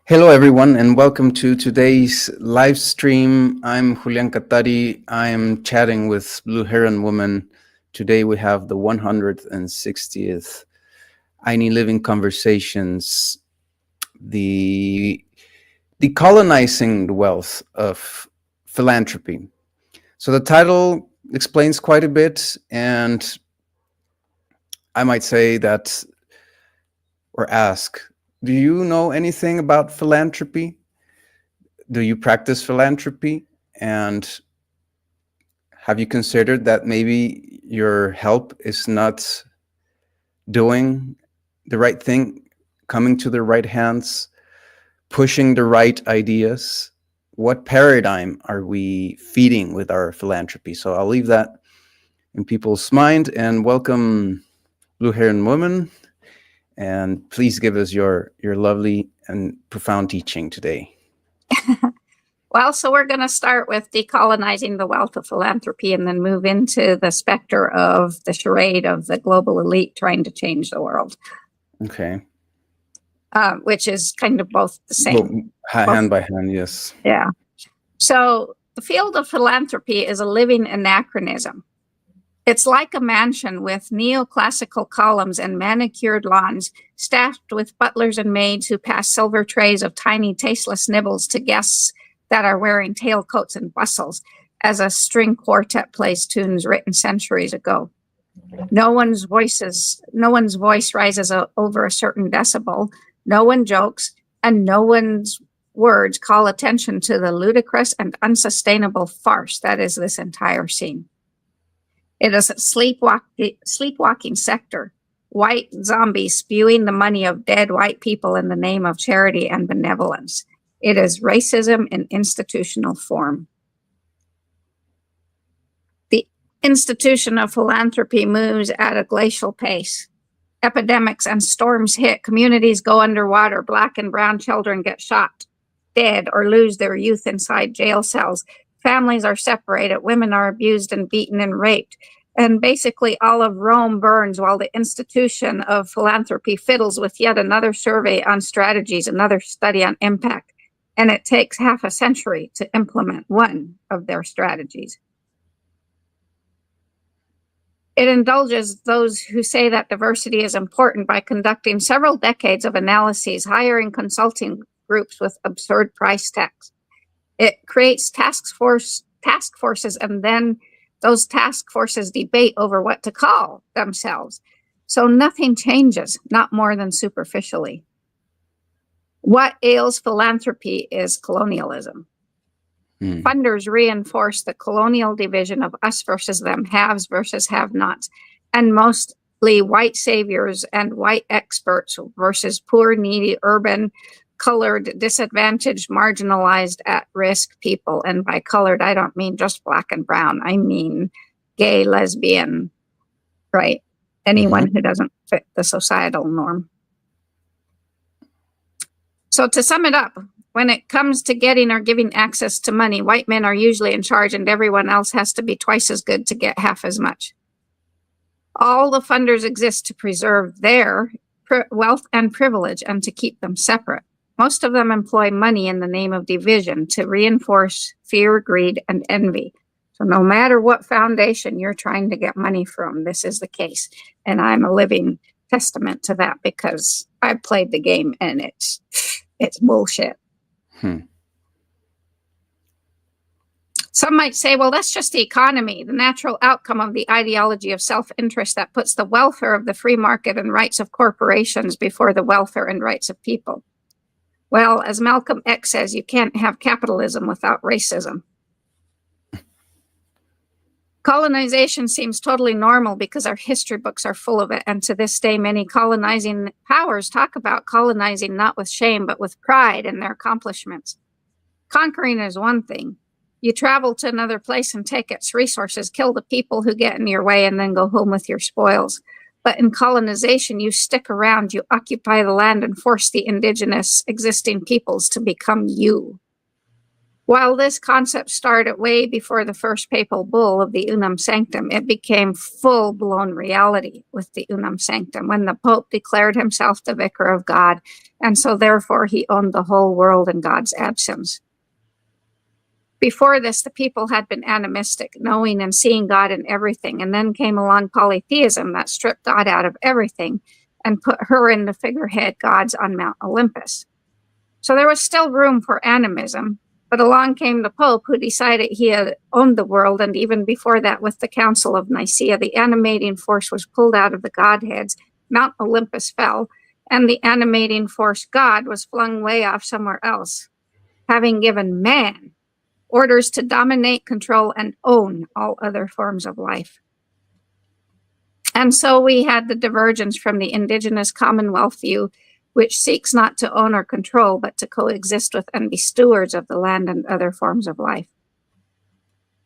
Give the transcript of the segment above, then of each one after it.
Hello, everyone, and welcome to today's live stream. I'm Julian Catari. I am chatting with Blue Heron Woman. Today we have the 160th Aini Living Conversations, the Decolonizing the Wealth of Philanthropy. So the title explains quite a bit, and I might say that, or ask, do you know anything about philanthropy? Do you practice philanthropy? And have you considered that maybe your help is not doing the right thing, coming to the right hands, pushing the right ideas? What paradigm are we feeding with our philanthropy? So I'll leave that in people's mind, and welcome Blue Heron Woman. And please give us your lovely and profound teaching today. Well, so we're going to start with decolonizing the wealth of philanthropy and then move into the specter of the charade of the global elite trying to change the world. Okay. Which is kind of both the same. Hand by hand, yes. Yeah. So the field of philanthropy is a living anachronism. It's like a mansion with neoclassical columns and manicured lawns, staffed with butlers and maids who pass silver trays of tiny tasteless nibbles to guests that are wearing tailcoats and bustles as a string quartet plays tunes written centuries ago. No one's voice rises over a certain decibel. No one jokes, and no one's words call attention to the ludicrous and unsustainable farce that is this entire scene. It is a sleepwalking sector, white zombies spewing the money of dead white people in the name of charity and benevolence. It is racism in institutional form. The institution of philanthropy moves at a glacial pace. Epidemics and storms hit, communities go underwater, Black and brown children get shot, dead, or lose their youth inside jail cells. Families are separated, women are abused and beaten and raped. And basically all of Rome burns while the institution of philanthropy fiddles with yet another survey on strategies, another study on impact. And it takes half a century to implement one of their strategies. It indulges those who say that diversity is important by conducting several decades of analyses, hiring consulting groups with absurd price tags. It creates task forces, and then those task forces debate over what to call themselves. So nothing changes, not more than superficially. What ails philanthropy is colonialism. Funders reinforce the colonial division of us versus them, haves versus have-nots, and mostly white saviors and white experts versus poor, needy, urban, colored, disadvantaged, marginalized, at-risk people. And by colored, I don't mean just Black and brown. I mean gay, lesbian, right? Anyone who doesn't fit the societal norm. So to sum it up, when it comes to getting or giving access to money, white men are usually in charge and everyone else has to be twice as good to get half as much. All the funders exist to preserve their wealth and privilege and to keep them separate. Most of them employ money in the name of division to reinforce fear, greed, and envy. So no matter what foundation you're trying to get money from, this is the case. And I'm a living testament to that because I played the game and it's bullshit. Some might say, well, that's just the economy, the natural outcome of the ideology of self-interest that puts the welfare of the free market and rights of corporations before the welfare and rights of people. Well, as Malcolm X says, you can't have capitalism without racism. Colonization seems totally normal because our history books are full of it. And to this day, many colonizing powers talk about colonizing not with shame, but with pride in their accomplishments. Conquering is one thing. You travel to another place and take its resources, kill the people who get in your way, and then go home with your spoils. But in colonization, you stick around, you occupy the land and force the indigenous existing peoples to become you. While this concept started way before the first papal bull of the Unam Sanctum, it became full-blown reality with the Unam Sanctum when the Pope declared himself the vicar of God, and so therefore he owned the whole world in God's absence. Before this, the people had been animistic, knowing and seeing God in everything, and then came along polytheism that stripped God out of everything and put her in the figurehead gods on Mount Olympus. So there was still room for animism, but along came the Pope, who decided he had owned the world, and even before that, with the Council of Nicaea, the animating force was pulled out of the Godheads, Mount Olympus fell, and the animating force God was flung way off somewhere else, having given man orders to dominate, control, and own all other forms of life. And so we had the divergence from the indigenous Commonwealth view, which seeks not to own or control, but to coexist with and be stewards of the land and other forms of life.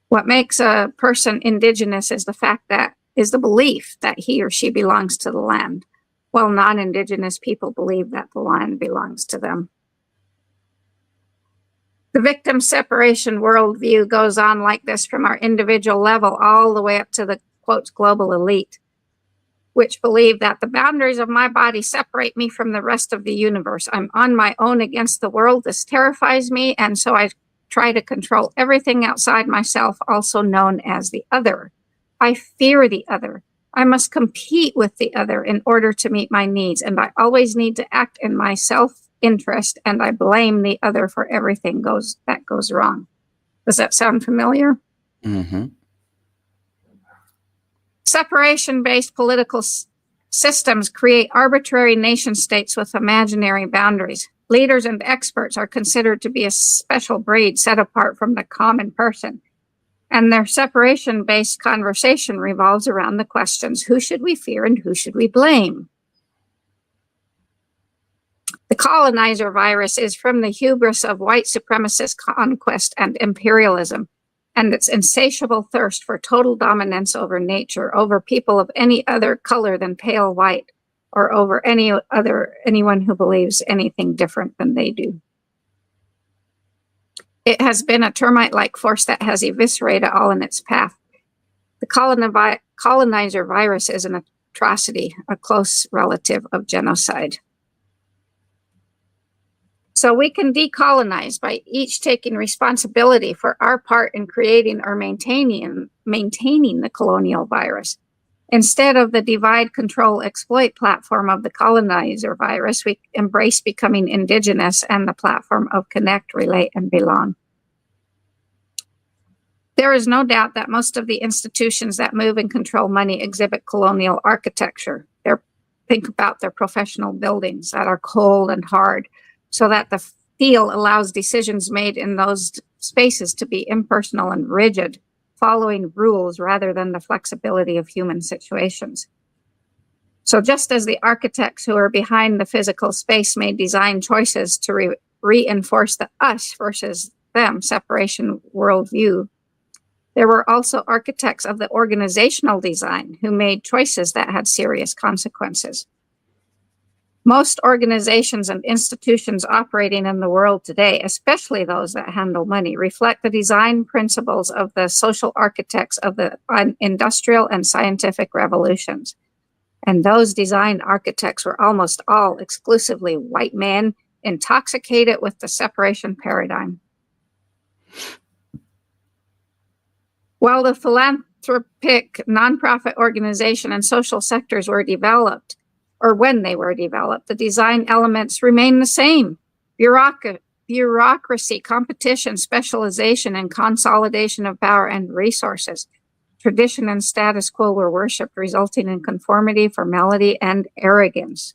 What makes a person indigenous is the belief that he or she belongs to the land, while non-indigenous people believe that the land belongs to them. The victim separation worldview goes on like this from our individual level all the way up to the, quote, global elite, which believe that the boundaries of my body separate me from the rest of the universe. I'm on my own against the world. This terrifies me, and so I try to control everything outside myself, also known as the other. I fear the other. I must compete with the other in order to meet my needs, and I always need to act in my self-interest, and I blame the other for everything that goes wrong. Does that sound familiar? Mm-hmm. Separation-based political systems create arbitrary nation states with imaginary boundaries. Leaders and experts are considered to be a special breed set apart from the common person. And their separation-based conversation revolves around the questions, who should we fear and who should we blame? The colonizer virus is from the hubris of white supremacist conquest and imperialism, and its insatiable thirst for total dominance over nature, over people of any other color than pale white, or over anyone who believes anything different than they do. It has been a termite-like force that has eviscerated all in its path. The colonizer virus is an atrocity, a close relative of genocide. So we can decolonize by each taking responsibility for our part in creating or maintaining the colonial virus. Instead of the divide, control, exploit platform of the colonizer virus, we embrace becoming indigenous and the platform of connect, relate, and belong. There is no doubt that most of the institutions that move and control money exhibit colonial architecture. Think about their professional buildings that are cold and hard, so that the feel allows decisions made in those spaces to be impersonal and rigid, following rules rather than the flexibility of human situations. So just as the architects who are behind the physical space made design choices to reinforce the us versus them separation worldview, there were also architects of the organizational design who made choices that had serious consequences. Most organizations and institutions operating in the world today, especially those that handle money, reflect the design principles of the social architects of the industrial and scientific revolutions. And those design architects were almost all exclusively white men, intoxicated with the separation paradigm. While the philanthropic, nonprofit organization and social sectors were developed, or when they were developed, the design elements remain the same. Bureaucracy, competition, specialization, and consolidation of power and resources. Tradition and status quo were worshipped, resulting in conformity, formality, and arrogance.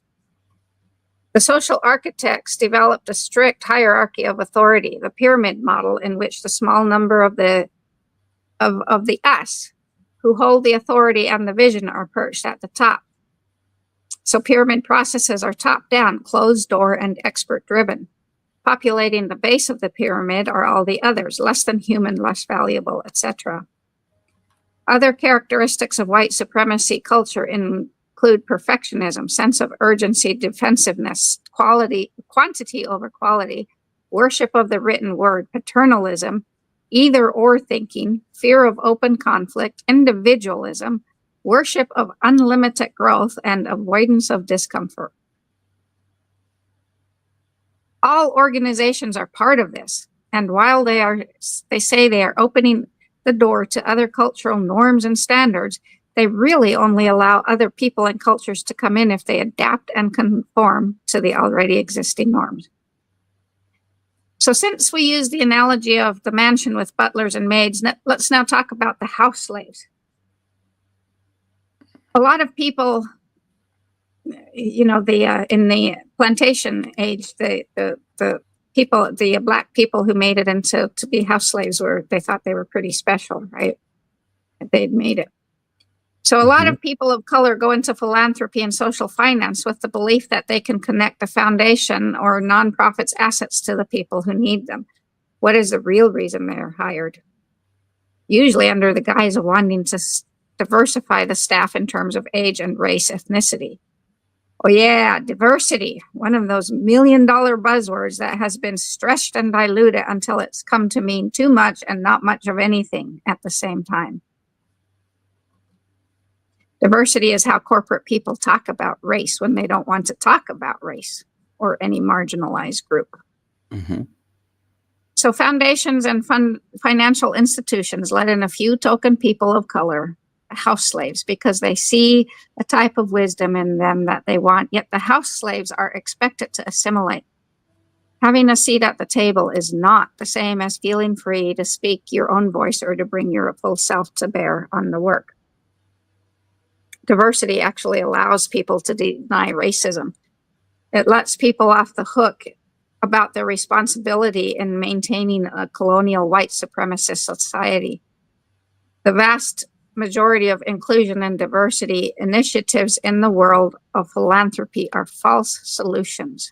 The social architects developed a strict hierarchy of authority, the pyramid model, in which the small number of the us who hold the authority and the vision are perched at the top. So pyramid processes are top-down, closed-door, and expert-driven. Populating the base of the pyramid are all the others, less than human, less valuable, etc. Other characteristics of white supremacy culture include perfectionism, sense of urgency, defensiveness, quantity over quality, worship of the written word, paternalism, either or thinking, fear of open conflict, individualism, worship of unlimited growth, and avoidance of discomfort. All organizations are part of this, and while they say they are opening the door to other cultural norms and standards, they really only allow other people and cultures to come in if they adapt and conform to the already existing norms. So since we use the analogy of the mansion with butlers and maids, let's now talk about the house slaves. A lot of people, in the plantation age, the people, the black people who made it to be house slaves they thought they were pretty special, right? They'd made it. So a lot of people of color go into philanthropy and social finance with the belief that they can connect the foundation or nonprofits' assets to the people who need them. What is the real reason they're hired? Usually under the guise of wanting to diversify the staff in terms of age and race, ethnicity. Oh yeah, diversity, one of those million-dollar buzzwords that has been stretched and diluted until it's come to mean too much and not much of anything at the same time. Diversity is how corporate people talk about race when they don't want to talk about race or any marginalized group. So foundations and financial institutions let in a few token people of color, house slaves, because they see a type of wisdom in them that they want, yet the house slaves are expected to assimilate. Having a seat at the table is not the same as feeling free to speak your own voice or to bring your full self to bear on the work. Diversity actually allows people to deny racism. It lets people off the hook about their responsibility in maintaining a colonial white supremacist society. The vast majority of inclusion and diversity initiatives in the world of philanthropy are false solutions.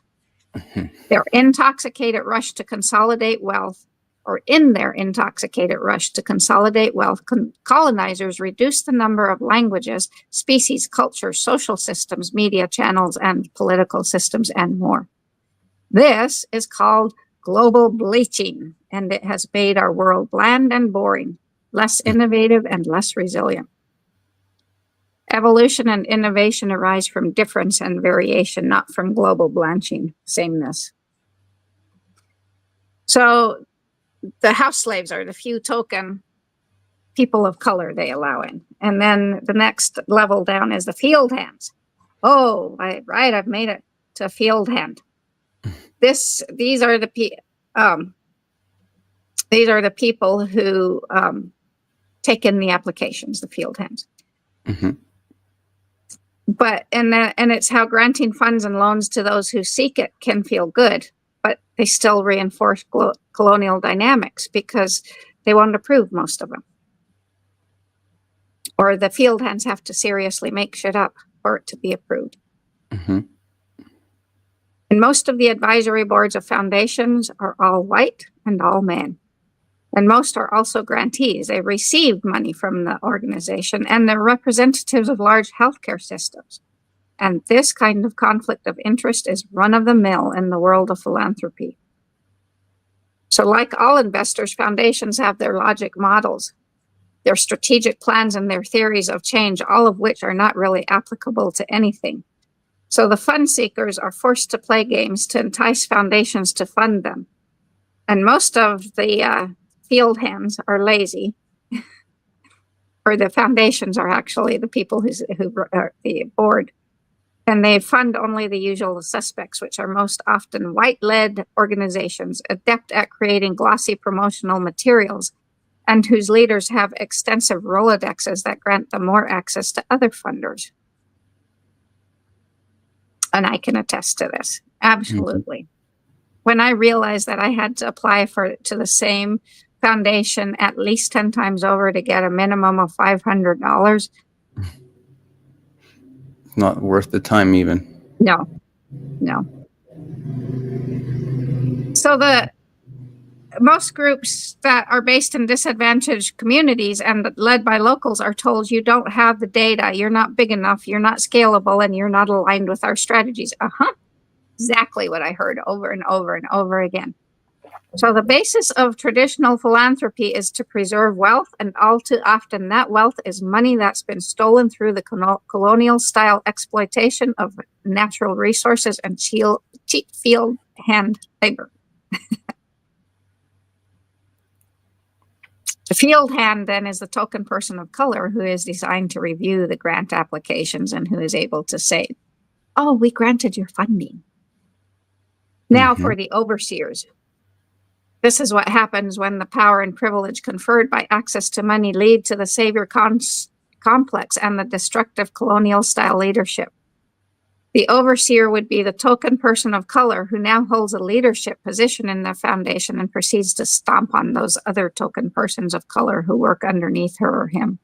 Their intoxicated rush to consolidate wealth, or in their intoxicated rush to consolidate wealth, colonizers reduce the number of languages, species, cultures, social systems, media channels, and political systems, and more. This is called global bleaching, and it has made our world bland and boring, less innovative and less resilient. Evolution and innovation arise from difference and variation, not from global blanching, sameness. So the house slaves are the few token people of color they allow in. And then the next level down is the field hands. Oh, right, I've made it to a field hand. These are the people who take in the applications, the field hands. But and it's how granting funds and loans to those who seek it can feel good, but they still reinforce colonial dynamics because they won't approve most of them. Or the field hands have to seriously make shit up for it to be approved. And most of the advisory boards of foundations are all white and all men. And most are also grantees. They received money from the organization, and they're representatives of large healthcare systems. And this kind of conflict of interest is run-of-the-mill in the world of philanthropy. So like all investors, foundations have their logic models, their strategic plans, and their theories of change, all of which are not really applicable to anything. So the fund seekers are forced to play games to entice foundations to fund them. And most of the field hands are lazy, or the foundations are actually the people who are the board. And they fund only the usual suspects, which are most often white-led organizations, adept at creating glossy promotional materials, and whose leaders have extensive Rolodexes that grant them more access to other funders. And I can attest to this, absolutely. When I realized that I had to apply to the same foundation at least 10 times over to get a minimum of $500. Not worth the time even. No. So most groups that are based in disadvantaged communities and led by locals are told you don't have the data, you're not big enough, you're not scalable, and you're not aligned with our strategies. Exactly what I heard over and over and over again. So the basis of traditional philanthropy is to preserve wealth, and all too often that wealth is money that's been stolen through the colonial-style exploitation of natural resources and cheap field hand labor. The field hand then is the token person of color who is designed to review the grant applications and who is able to say, "Oh, we granted your funding." Now for the overseers. This is what happens when the power and privilege conferred by access to money lead to the savior complex and the destructive colonial-style leadership. The overseer would be the token person of color who now holds a leadership position in the foundation and proceeds to stomp on those other token persons of color who work underneath her or him.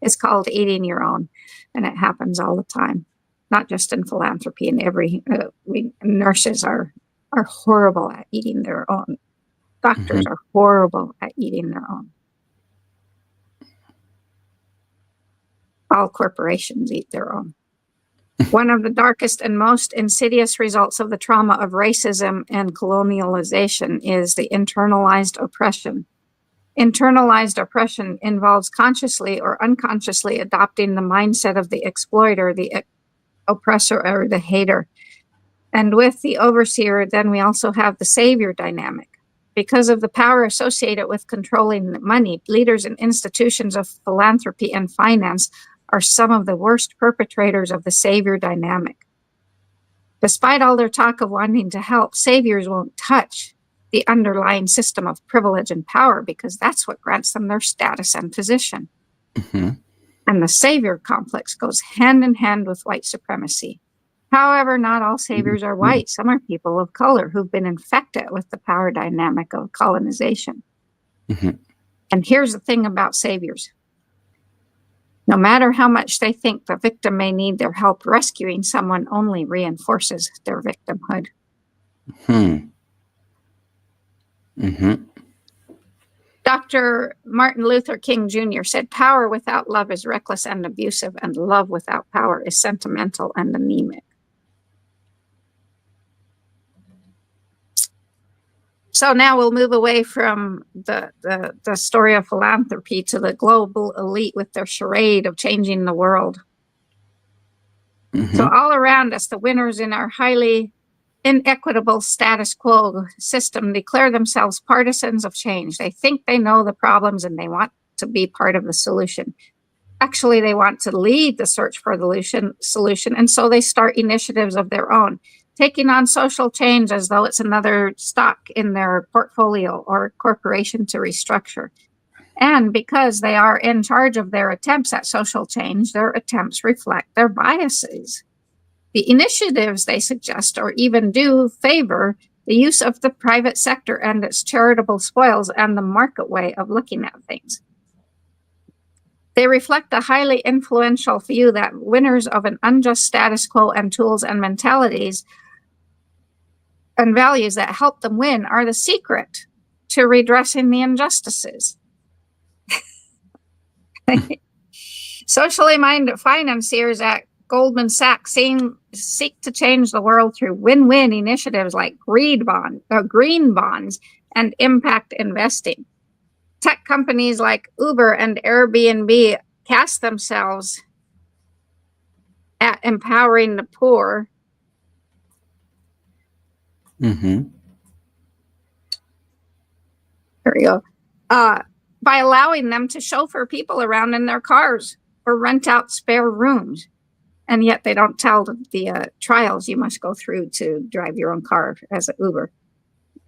It's called eating your own, and it happens all the time, not just in philanthropy. In every nurses are horrible at eating their own. Doctors are horrible at eating their own. All corporations eat their own. One of the darkest and most insidious results of the trauma of racism and colonialization is the internalized oppression. Internalized oppression involves consciously or unconsciously adopting the mindset of the exploiter, the oppressor, or the hater. And with the overseer, then we also have the savior dynamic. Because of the power associated with controlling money, leaders and institutions of philanthropy and finance are some of the worst perpetrators of the savior dynamic. Despite all their talk of wanting to help, saviors won't touch the underlying system of privilege and power because that's what grants them their status and position. And the savior complex goes hand in hand with white supremacy. However, not all saviors are white. Some are people of color who've been infected with the power dynamic of colonization. And here's the thing about saviors. No matter how much they think the victim may need their help, rescuing someone only reinforces their victimhood. Dr. Martin Luther King Jr. said, "Power without love is reckless and abusive, and love without power is sentimental and anemic." So now we'll move away from the story of philanthropy to the global elite with their charade of changing the world. So all around us, the winners in our highly inequitable status quo system declare themselves partisans of change. They think they know the problems and they want to be part of the solution. Actually, they want to lead the search for the solution, and so they start initiatives of their own, taking on social change as though it's another stock in their portfolio or corporation to restructure. And because they are in charge of their attempts at social change, their attempts reflect their biases. The initiatives they suggest or even do favor the use of the private sector and its charitable spoils and the market way of looking at things. They reflect a highly influential view that winners of an unjust status quo and tools and mentalities and values that help them win are the secret to redressing the injustices. Socially minded financiers at Goldman Sachs seek to change the world through win-win initiatives like green bonds and impact investing. Tech companies like Uber and Airbnb cast themselves at empowering the poor. There we go. By allowing them to chauffeur people around in their cars or rent out spare rooms. And yet they don't tell the trials you must go through to drive your own car as an Uber,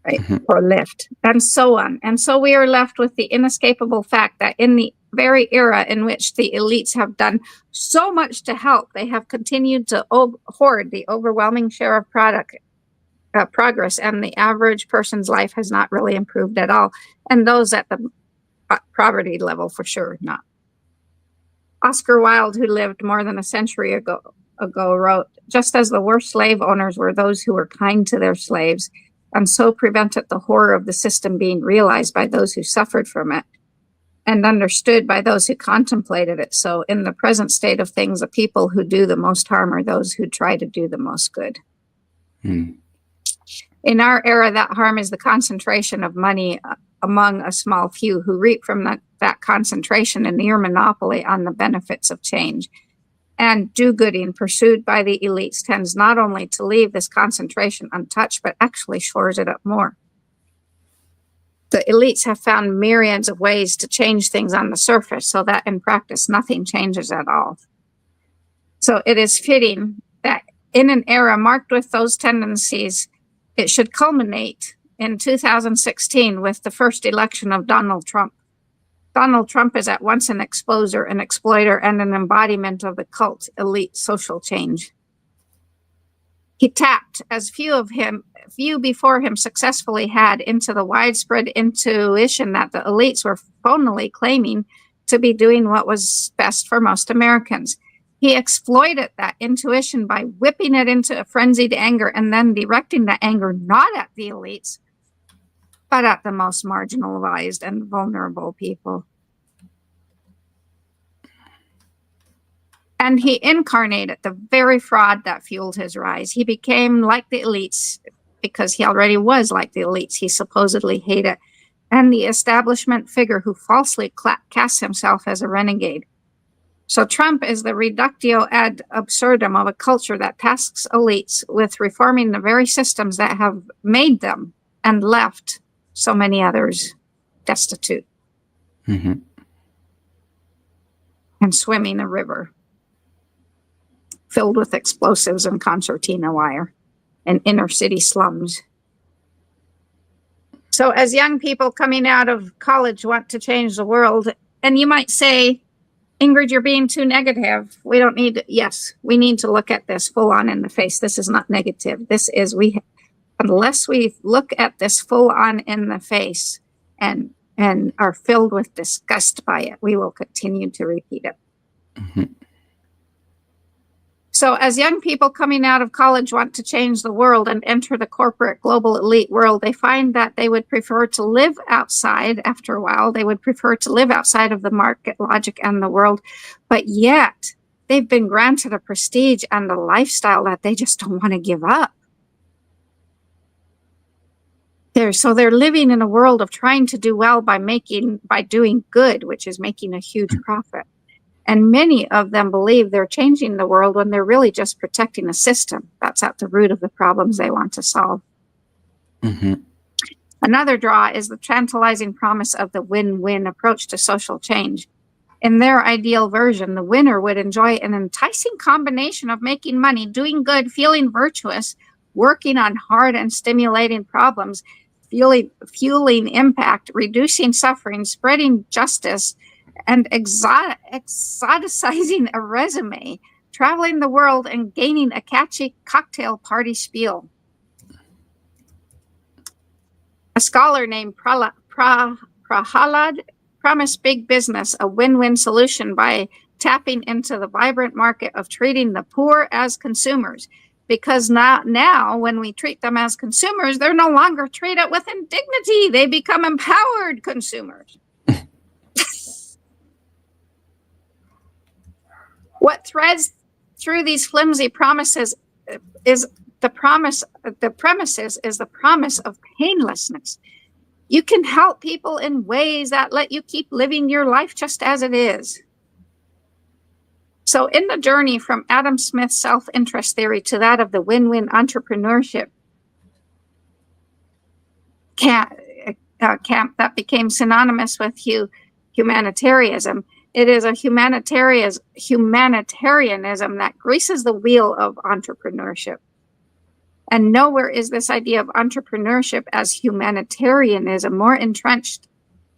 right? Or Lyft, and so on. And so we are left with the inescapable fact that in the very era in which the elites have done so much to help, they have continued to hoard the overwhelming share of progress, and the average person's life has not really improved at all. And those at the poverty level, for sure, not. Oscar Wilde, who lived more than a century ago, wrote, "Just as the worst slave owners were those who were kind to their slaves, and so prevented the horror of the system being realized by those who suffered from it, and understood by those who contemplated it, so in the present state of things, the people who do the most harm are those who try to do the most good." In our era, that harm is the concentration of money among a small few who reap from that concentration and near monopoly on the benefits of change. And do-gooding pursued by the elites tends not only to leave this concentration untouched, but actually shores it up more. The elites have found myriads of ways to change things on the surface so that in practice nothing changes at all. So it is fitting that in an era marked with those tendencies, it should culminate in 2016 with the first election of Donald Trump. Donald Trump is at once an exposer, an exploiter, and an embodiment of the cult elite social change. He tapped, as few before him successfully had, into the widespread intuition that the elites were phonily claiming to be doing what was best for most Americans. He exploited that intuition by whipping it into a frenzied anger and then directing the anger not at the elites, but at the most marginalized and vulnerable people. And he incarnated the very fraud that fueled his rise. He became like the elites because he already was like the elites he supposedly hated, and the establishment figure who falsely casts himself as a renegade. So Trump is the reductio ad absurdum of a culture that tasks elites with reforming the very systems that have made them and left so many others destitute and swimming a river filled with explosives and concertina wire and inner city slums. So as young people coming out of college want to change the world, and you might say, Ingrid, you're being too negative. We don't need, yes, we need to look at this full on in the face. This is not negative. This is, unless we look at this full on in the face and are filled with disgust by it, we will continue to repeat it. So as young people coming out of college want to change the world and enter the corporate global elite world, they find that they would prefer to live outside after a while. They would prefer to live outside of the market logic and the world, but yet they've been granted a prestige and a lifestyle that they just don't want to give up. So they're living in a world of trying to do well by doing good, which is making a huge profit. And many of them believe they're changing the world when they're really just protecting a system that's at the root of the problems they want to solve. Another draw is the tantalizing promise of the win-win approach to social change. In their ideal version, the winner would enjoy an enticing combination of making money, doing good, feeling virtuous, working on hard and stimulating problems, fueling impact, reducing suffering, spreading justice, and exoticizing a resume, traveling the world and gaining a catchy cocktail party spiel. A scholar named Prahalad promised big business a win-win solution by tapping into the vibrant market of treating the poor as consumers. Because now when we treat them as consumers, they're no longer treated with indignity. They become empowered consumers. What threads through these flimsy promises is the promise of painlessness. You can help people in ways that let you keep living your life just as it is. So in the journey from Adam Smith's self-interest theory to that of the win-win entrepreneurship camp that became synonymous with humanitarianism, it is a humanitarianism that greases the wheel of entrepreneurship. And nowhere is this idea of entrepreneurship as humanitarianism more entrenched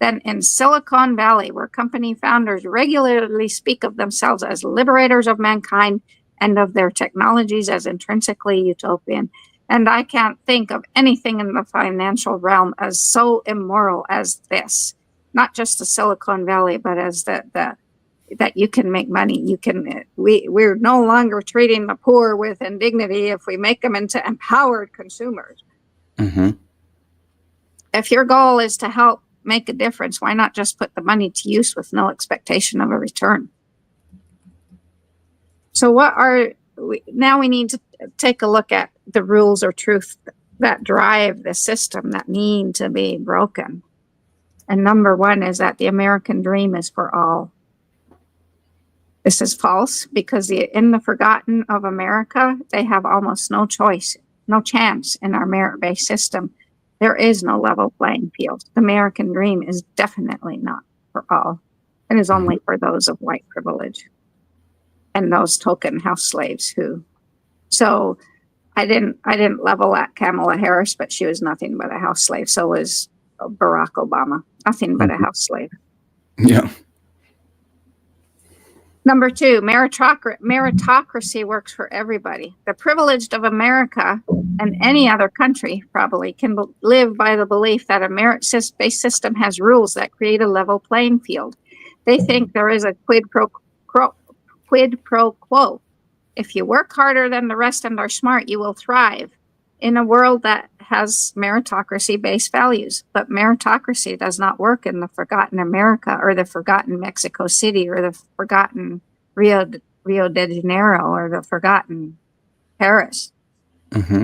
than in Silicon Valley, where company founders regularly speak of themselves as liberators of mankind and of their technologies as intrinsically utopian. And I can't think of anything in the financial realm as so immoral as this. Not just the Silicon Valley, but as that you can make money. We're no longer treating the poor with indignity if we make them into empowered consumers. If your goal is to help make a difference, why not just put the money to use with no expectation of a return? So now we need to take a look at the rules or truth that drive the system that need to be broken. And number one is that the American dream is for all. This is false because in the forgotten of America, they have almost no choice, no chance in our merit-based system. There is no level playing field. The American dream is definitely not for all. It is only for those of white privilege and those token house slaves who. So I didn't level at Kamala Harris, but she was nothing but a house slave. So was Barack Obama, nothing but a house slave. Yeah. Number two, meritocracy works for everybody. The privileged of America and any other country probably can live by the belief that a merit-based system has rules that create a level playing field. They think there is a quid pro quo. If you work harder than the rest and are smart, you will thrive in a world that has meritocracy-based values. But meritocracy does not work in the forgotten America or the forgotten Mexico City or the forgotten Rio de Janeiro or the forgotten Paris. Mm-hmm.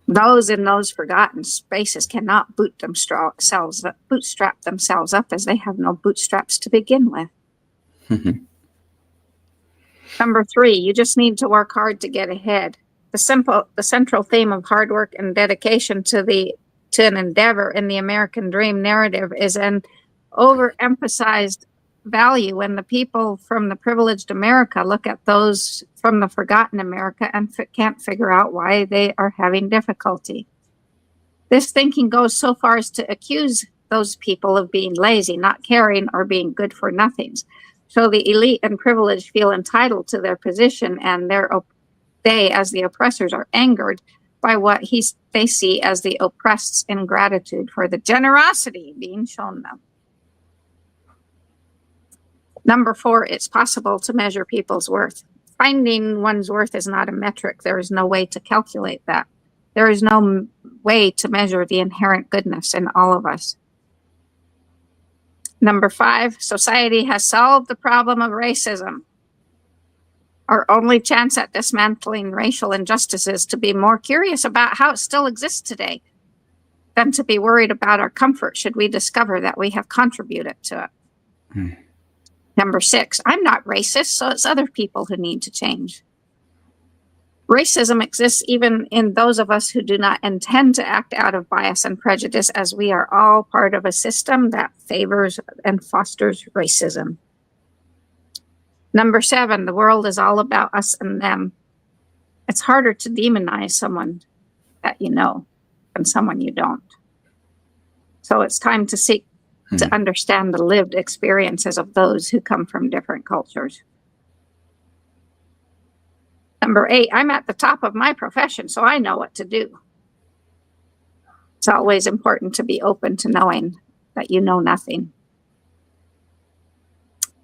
Those in those forgotten spaces cannot bootstrap themselves up as they have no bootstraps to begin with. Mm-hmm. Number three, you just need to work hard to get ahead. The central theme of hard work and dedication to an endeavor in the American dream narrative is an overemphasized value when the people from the privileged America look at those from the forgotten America and can't figure out why they are having difficulty. This thinking goes so far as to accuse those people of being lazy, not caring, or being good for nothings. So the elite and privileged feel entitled to their position, and they, as the oppressors, are angered by what they see as the oppressed's ingratitude for the generosity being shown them. Number four, it's possible to measure people's worth. Finding one's worth is not a metric. There is no way to calculate that. There is no way to measure the inherent goodness in all of us. Number five, society has solved the problem of racism. Our only chance at dismantling racial injustice is to be more curious about how it still exists today than to be worried about our comfort should we discover that we have contributed to it. Number six, I'm not racist, so it's other people who need to change. Racism exists even in those of us who do not intend to act out of bias and prejudice, as we are all part of a system that favors and fosters racism. Number seven, the world is all about us and them. It's harder to demonize someone that you know than someone you don't. So it's time to seek to understand the lived experiences of those who come from different cultures. Number eight, I'm at the top of my profession, so I know what to do. It's always important to be open to knowing that you know nothing.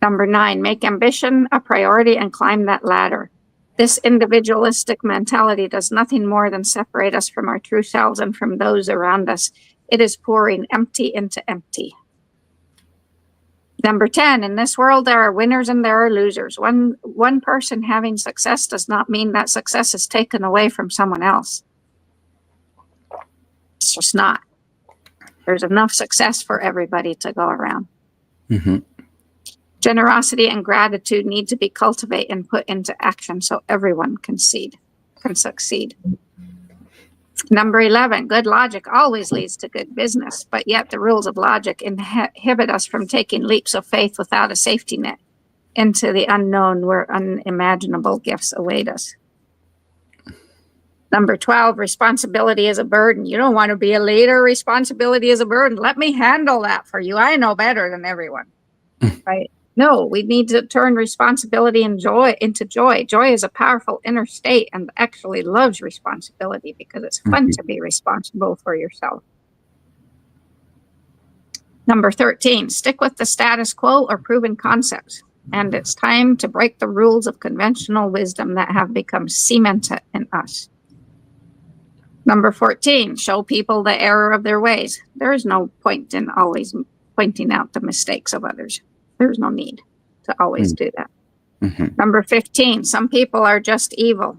Number nine, make ambition a priority and climb that ladder. This individualistic mentality does nothing more than separate us from our true selves and from those around us. It is pouring empty into empty. Number 10, in this world, there are winners and there are losers. One person having success does not mean that success is taken away from someone else. It's just not. There's enough success for everybody to go around. Mm-hmm. Generosity and gratitude need to be cultivated and put into action so everyone can succeed. Number 11, good logic always leads to good business, but yet the rules of logic inhibit us from taking leaps of faith without a safety net into the unknown where unimaginable gifts await us. Number 12, responsibility is a burden. You don't want to be a leader. Responsibility is a burden. Let me handle that for you. I know better than everyone, right? No, we need to turn responsibility and joy into joy. Joy is a powerful inner state and actually loves responsibility because it's fun to be responsible for yourself. Number 13, stick with the status quo or proven concepts. And it's time to break the rules of conventional wisdom that have become cemented in us. Number 14, show people the error of their ways. There is no point in always pointing out the mistakes of others. There's no need to always do that. Mm-hmm. Number 15, some people are just evil.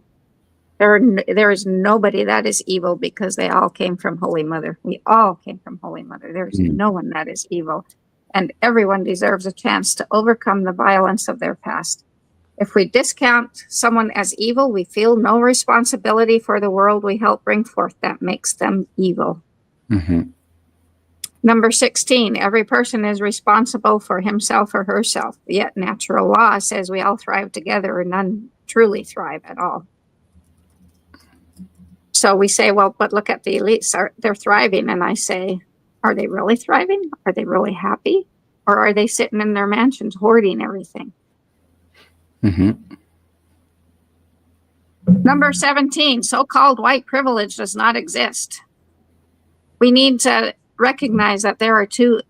There is nobody that is evil because they all came from Holy Mother. We all came from Holy Mother. There's no one that is evil. And everyone deserves a chance to overcome the violence of their past. If we discount someone as evil, we feel no responsibility for the world we help bring forth. That makes them evil. Mm-hmm. Number 16, every person is responsible for himself or herself. Yet natural law says we all thrive together and none truly thrive at all. So we say, well, but look at the elites. They're thriving. And I say, are they really thriving? Are they really happy? Or are they sitting in their mansions hoarding everything? Mm-hmm. Number 17, so-called white privilege does not exist. We need to recognize that there are two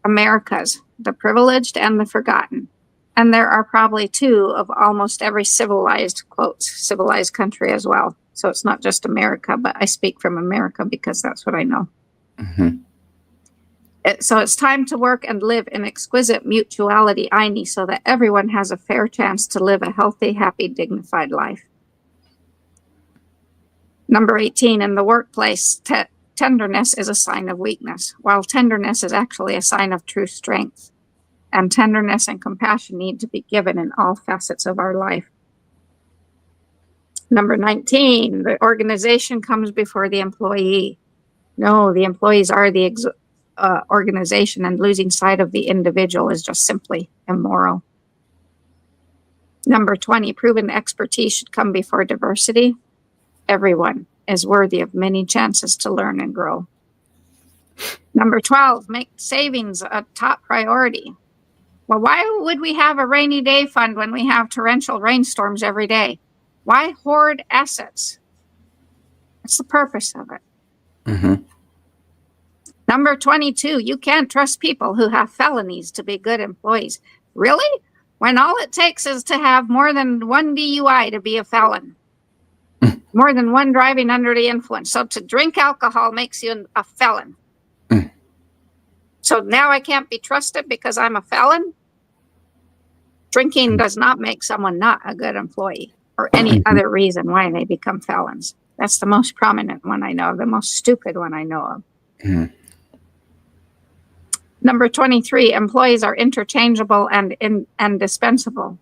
Americas, the privileged and the forgotten. And there are probably two of almost every civilized, quotes, civilized country as well. So it's not just America, but I speak from America because that's what I know. Mm-hmm. So it's time to work and live in exquisite mutuality, Aini, so that everyone has a fair chance to live a healthy, happy, dignified life. Number 18, in the workplace, tenderness is a sign of weakness, while tenderness is actually a sign of true strength. And tenderness and compassion need to be given in all facets of our life. Number 19, the organization comes before the employee. No, the employees are the organization, and losing sight of the individual is just simply immoral. Number 20, proven expertise should come before diversity. Everyone is worthy of many chances to learn and grow. Number 12, make savings a top priority. Well, why would we have a rainy day fund when we have torrential rainstorms every day? Why hoard assets? What's the purpose of it? Mm-hmm. Number 22, you can't trust people who have felonies to be good employees. Really? When all it takes is to have more than one DUI to be a felon. More than one driving under the influence. So to drink alcohol makes you a felon. So now I can't be trusted because I'm a felon? Drinking does not make someone not a good employee or any other reason why they become felons. That's the most prominent one I know of, the most stupid one I know of. Mm-hmm. Number 23, employees are interchangeable and indispensable.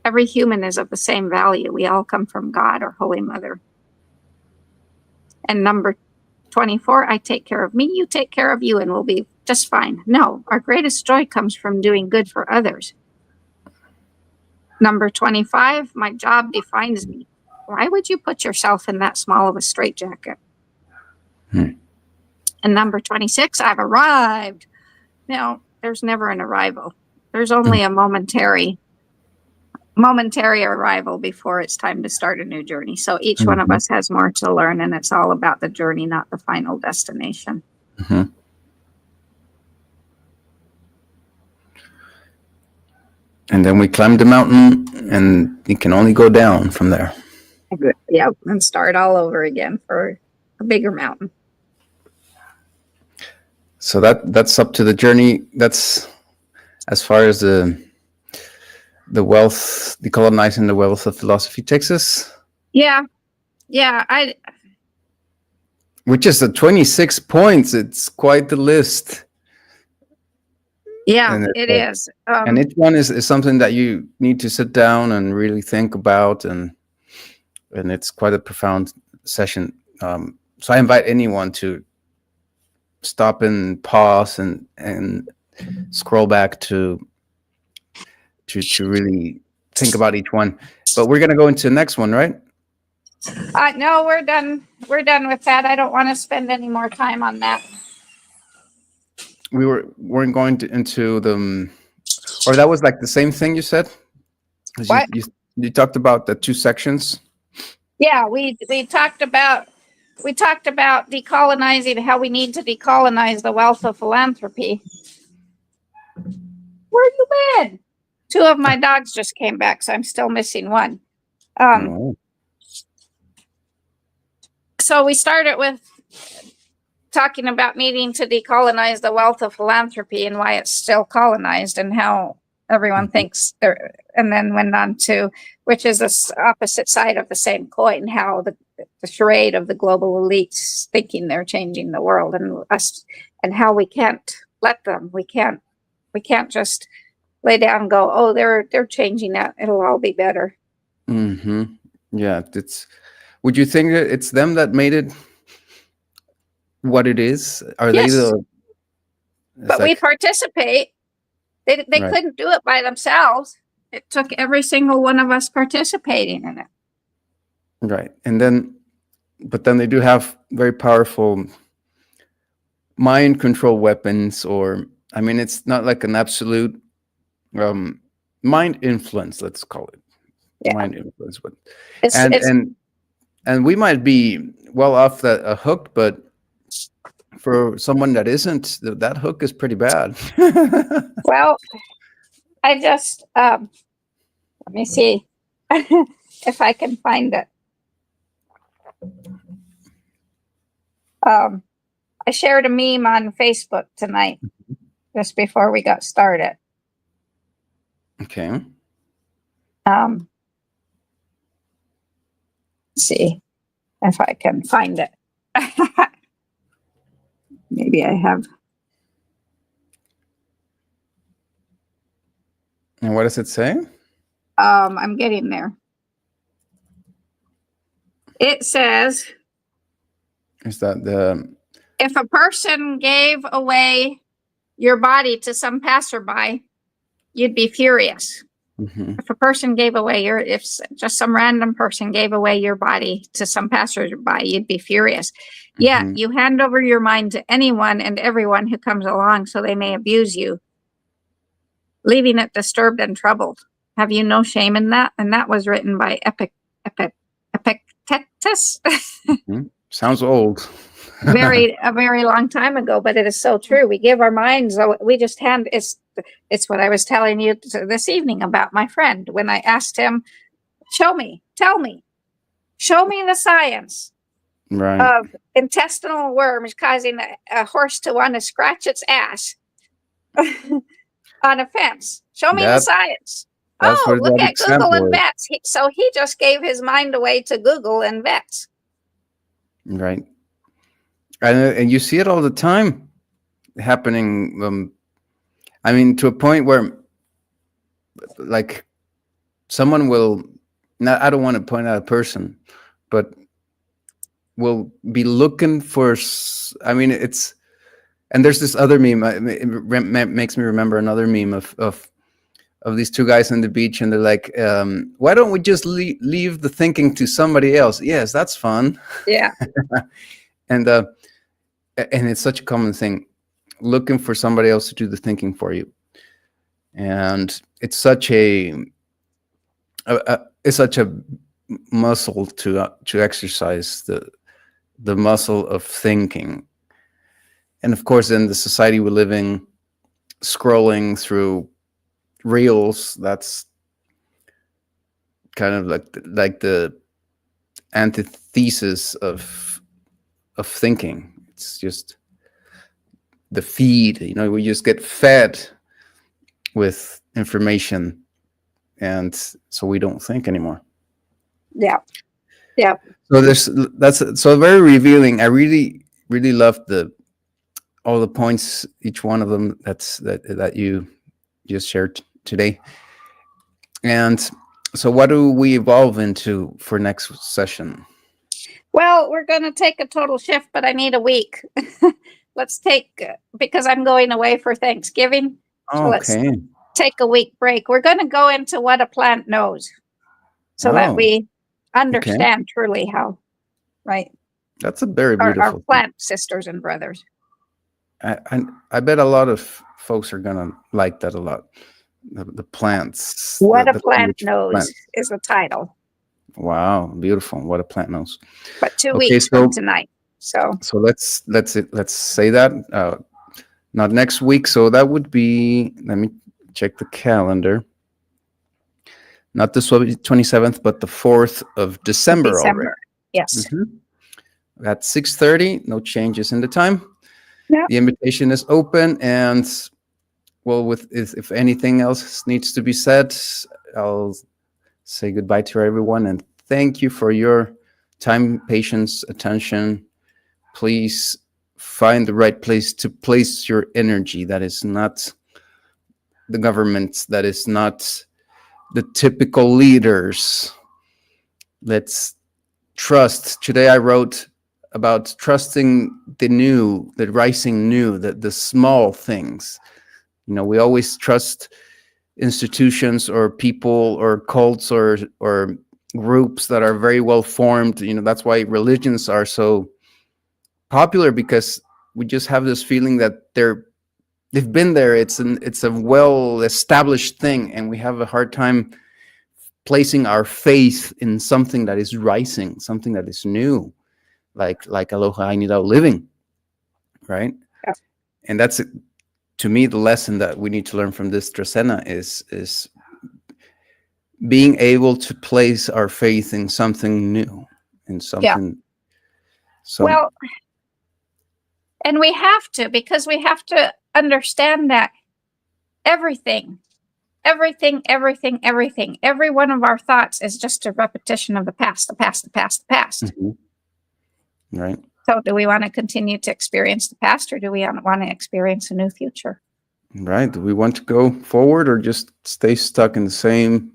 Every human is of the same value. We all come from God or Holy Mother. And number 24, I take care of me, you take care of you, and we'll be just fine. No, our greatest joy comes from doing good for others. Number 25, my job defines me. Why would you put yourself in that small of a straitjacket? And number 26, I've arrived. Now, there's never an arrival. There's only a momentary arrival before it's time to start a new journey. So each one of us has more to learn, and it's all about the journey, not the final destination. Mm-hmm. And then we climb the mountain, and it can only go down from there. Yeah, and start all over again for a bigger mountain. So that's up to the journey. That's as far as the wealth, decolonizing the wealth of philosophy takes us. Yeah. Which is 26 points. It's quite the list. Yeah, it is. And each one is something that you need to sit down and really think about, and it's quite a profound session. So I invite anyone to stop and pause and scroll back to really think about each one. But we're gonna go into the next one, right? No, we're done. We're done with that. I don't want to spend any more time on that. We weren't going into the, or that was like the same thing you said. What? You talked about the two sections. Yeah, we talked about decolonizing, how we need to decolonize the wealth of philanthropy. Where you been? Two of my dogs just came back, so I'm still missing one. So we started with talking about needing to decolonize the wealth of philanthropy and why it's still colonized, and how Everyone thinks they're, and then went on to, which is the opposite side of the same coin, how the charade of the global elites thinking they're changing the world, and us, and how we can't let them. We can't just lay down and go, oh, they're changing that. It'll all be better. Mm-hmm. Yeah, would you think that it's them that made it what it is? Are Yes. they the? But we participate. They Right. couldn't do it by themselves. It took every single one of us participating in it. Right. And then, but then they do have very powerful mind control weapons, or, I mean, it's not like an absolute mind influence, let's call it. Yeah. Mind influence. But, It's and we might be well off that hook, but for someone that isn't, that hook is pretty bad. well, I just let me see if I can find it. I shared a meme on Facebook tonight, just before we got started. Okay. Let's see if I can find it. Maybe I have. And what does it say? I'm getting there. It says, Is that the? if a person gave away your body to some passerby, you'd be furious. Mm-hmm. If a person gave away if just some random person gave away your body to some passerby, you'd be furious. Yeah, Mm-hmm. you hand over your mind to anyone and everyone who comes along so they may abuse you, leaving it disturbed and troubled. Have you no shame in that? And that was written by Epictetus. Mm-hmm. Sounds old. a very long time ago, but it is so true. We give our minds, we just hand, it's what I was telling you this evening about my friend when I asked him, tell me the science Right. of intestinal worms causing a horse to want to scratch its ass on a fence. Show me the science. That's what look that at Google and example is. vets. So he just gave his mind away to Google and vets. Right. And you see it all the time happening. I mean, to a point where, like, someone will, now I don't want to point out a person, but will be looking for, I mean, and there's this other meme, it makes me remember another meme of these two guys on the beach, and they're like, why don't we just leave the thinking to somebody else? Yes, that's fun. Yeah. And it's such a common thing, looking for somebody else to do the thinking for you. And it's such a muscle to exercise, the muscle of thinking. And of course, in the society we live in, scrolling through reels, that's kind of like the antithesis of thinking. It's just the feed, we just get fed with information, and so we don't think anymore. Yeah. So that's so very revealing. I really loved all the points, each one of them that you just shared today. And so what do we evolve into for next session? Well, we're going to take a total shift, but I need a week. Let's take, because I'm going away for Thanksgiving. So let's take a week break. We're going to go into what a plant knows, so that we understand truly how, right? That's a very beautiful our plant sisters and brothers. I bet a lot of folks are going to like that a lot. The plants. What a plant knows is the title. Wow, beautiful. What a plant knows. But 2 weeks from tonight. So let's say that not next week. So that would be, let me check the calendar. Not the 27th, but the 4th of December. Already. Yes. Mm-hmm. At 6:30, no changes in the time. Yeah. The invitation is open, and well, with if anything else needs to be said, I'll say goodbye to everyone and thank you for your time, patience, attention. Please find the right place to place your energy. That is not the government, that is not the typical leaders. Let's trust. Today I wrote about trusting the new, the rising new, the small things. We always trust institutions or people or cults or groups that are very well formed. That's why religions are so popular, because we just have this feeling that they've been there. It's a well established thing, and we have a hard time placing our faith in something that is rising, something that is new, like Aloha Ainida living, right? Yeah. And that's, to me, the lesson that we need to learn from this Trecena is being able to place our faith in something new, in something. So, Well, and we have to, because we have to understand that everything, every one of our thoughts is just a repetition of the past. mhm, right. So do we want to continue to experience the past, or do we want to experience a new future? Right. Do we want to go forward or just stay stuck in the same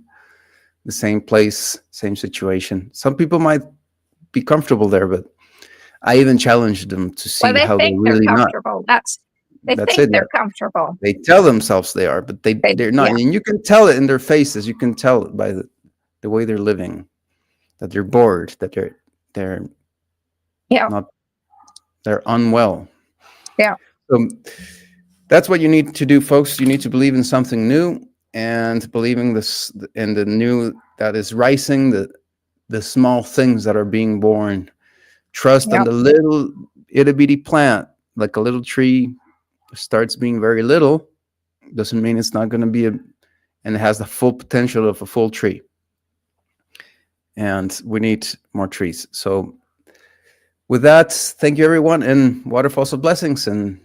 place, same situation? Some people might be comfortable there, but I even challenged them to see Well, they how they're think they're really not. comfortable. They That's think it. they're comfortable. They tell themselves they are, but they're not. Yeah. And you can tell it in their faces. You can tell it by the way they're living, that they're bored, that they're Yeah. not, they're unwell. Yeah. So that's what you need to do, folks. You need to believe in something new, and believing this in the new that is rising, the small things that are being born. Trust on the little itty bitty plant, like a little tree starts being very little, doesn't mean it's not going to be and it has the full potential of a full tree. And we need more trees. So with that, thank you, everyone, and waterfalls of blessings, and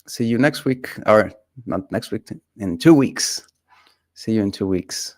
see you next week, or not next week, in 2 weeks. See you in 2 weeks.